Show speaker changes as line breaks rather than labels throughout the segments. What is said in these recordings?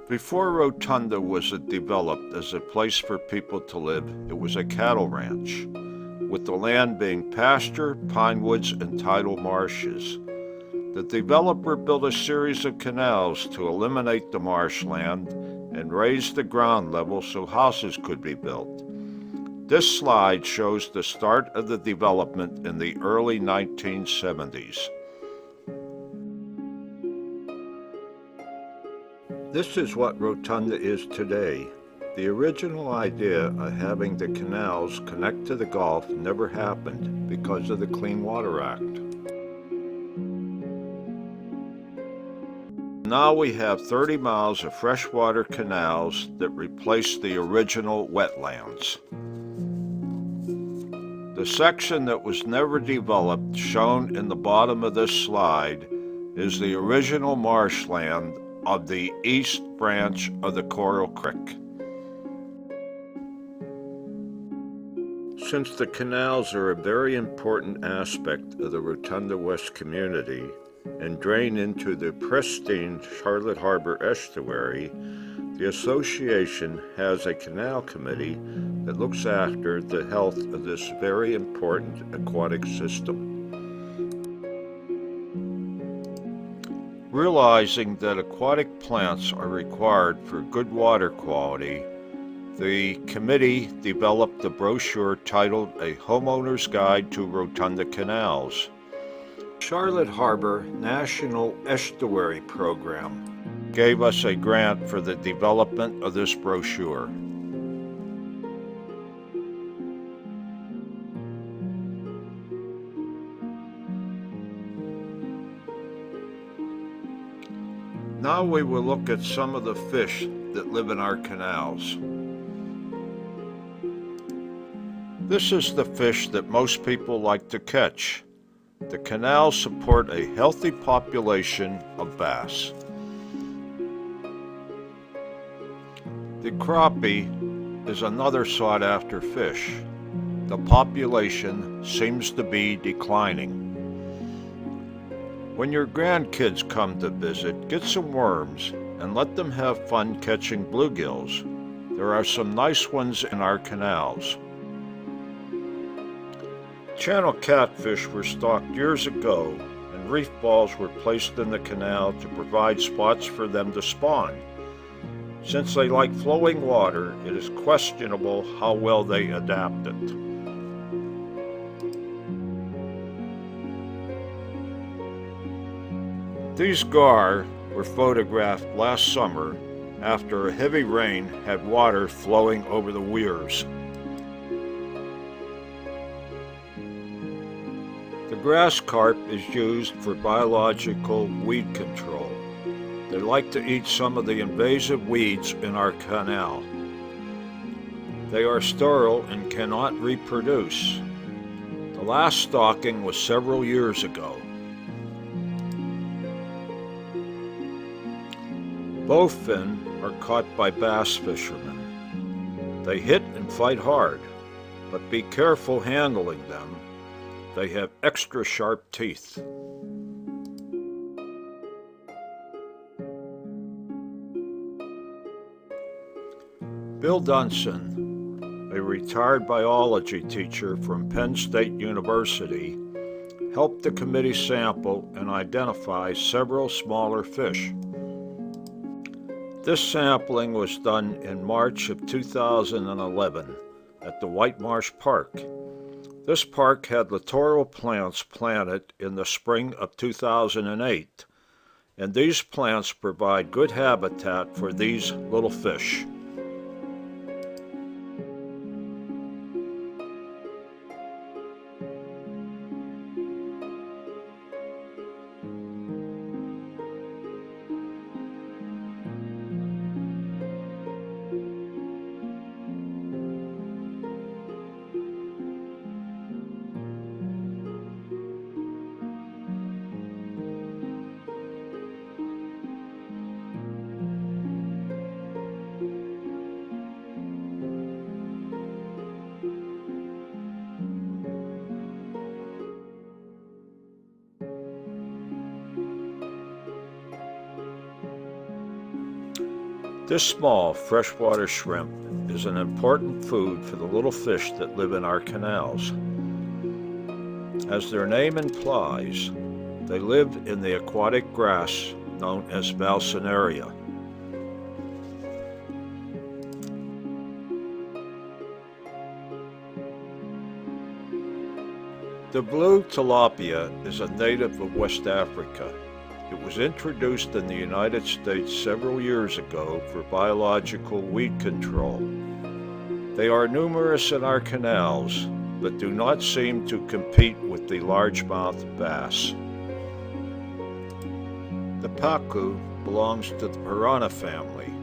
Before Rotunda was developed as a place for people to live, it was a cattle ranch, with the land being pasture, pine woods, and tidal marshes. The developer built a series of canals to eliminate the marshland and raise the ground level so houses could be built. This slide shows the start of the development in the early 1970s. This is what Rotunda is today. The original idea of having the canals connect to the Gulf never happened because of the Clean Water Act. Now we have 30 miles of freshwater canals that replace the original wetlands. The section that was never developed, shown in the bottom of this slide, is the original marshland of the east branch of the Coral Creek. Since the canals are a very important aspect of the Rotonda West community and drain into the pristine Charlotte Harbor estuary, the association has a canal committee that looks after the health of this very important aquatic system. Realizing that aquatic plants are required for good water quality, the committee developed a brochure titled A Homeowner's Guide to Rotonda Canals. Charlotte Harbor National Estuary Program gave us a grant for the development of this brochure. Now we will look at some of the fish that live in our canals. This is the fish that most people like to catch. The canals support a healthy population of bass. The crappie is another sought-after fish. The population seems to be declining. When your grandkids come to visit, get some worms and let them have fun catching bluegills. There are some nice ones in our canals. Channel catfish were stocked years ago, and reef balls were placed in the canal to provide spots for them to spawn. Since they like flowing water, it is questionable how well they adapted. These gar were photographed last summer after a heavy rain had water flowing over the weirs. The grass carp is used for biological weed control. They like to eat some of the invasive weeds in our canal. They are sterile and cannot reproduce. The last stocking was several years ago. Bowfin are caught by bass fishermen. They hit and fight hard, but be careful handling them. They have extra sharp teeth. Bill Dunson, a retired biology teacher from Penn State University, helped the committee sample and identify several smaller fish. This sampling was done in March of 2011 at the White Marsh Park. This park had littoral plants planted in the spring of 2008, and these plants provide good habitat for these little fish. This small freshwater shrimp is an important food for the little fish that live in our canals. As their name implies, they live in the aquatic grass known as Valsenaria. The blue tilapia is a native of West Africa. It was introduced in the United States several years ago for biological weed control. They are numerous in our canals, but do not seem to compete with the largemouth bass. The pacu belongs to the piranha family,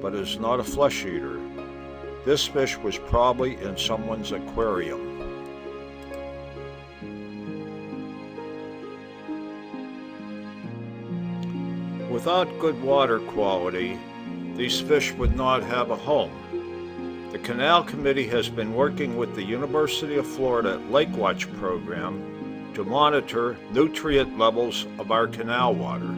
but is not a flesh eater. This fish was probably in someone's aquarium. Without good water quality, these fish would not have a home. The Canal Committee has been working with the University of Florida Lake Watch program to monitor nutrient levels of our canal water.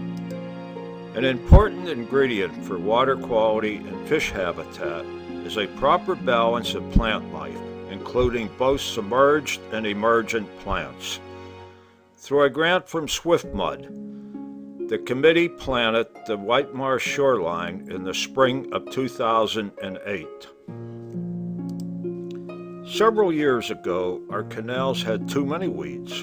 An important ingredient for water quality and fish habitat is a proper balance of plant life, including both submerged and emergent plants. Through a grant from SwiftMud, the committee planted the White Marsh shoreline in the spring of 2008. Several years ago, our canals had too many weeds.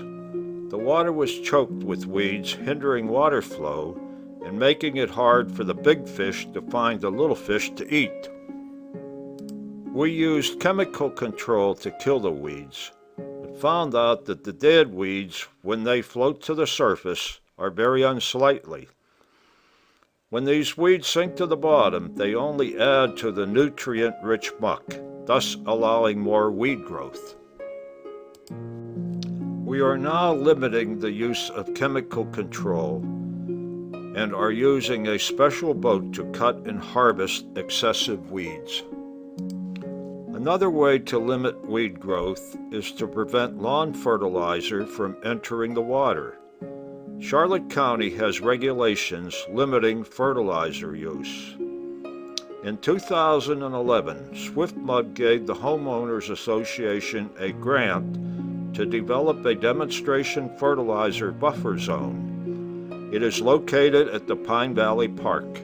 The water was choked with weeds, hindering water flow and making it hard for the big fish to find the little fish to eat. We used chemical control to kill the weeds and found out that the dead weeds, when they float to the surface, are very unsightly. When these weeds sink to the bottom, they only add to the nutrient-rich muck, thus allowing more weed growth. We are now limiting the use of chemical control and are using a special boat to cut and harvest excessive weeds. Another way to limit weed growth is to prevent lawn fertilizer from entering the water. Charlotte County has regulations limiting fertilizer use. In 2011, SwiftMud gave the Homeowners Association a grant to develop a demonstration fertilizer buffer zone. It is located at the Pine Valley Park.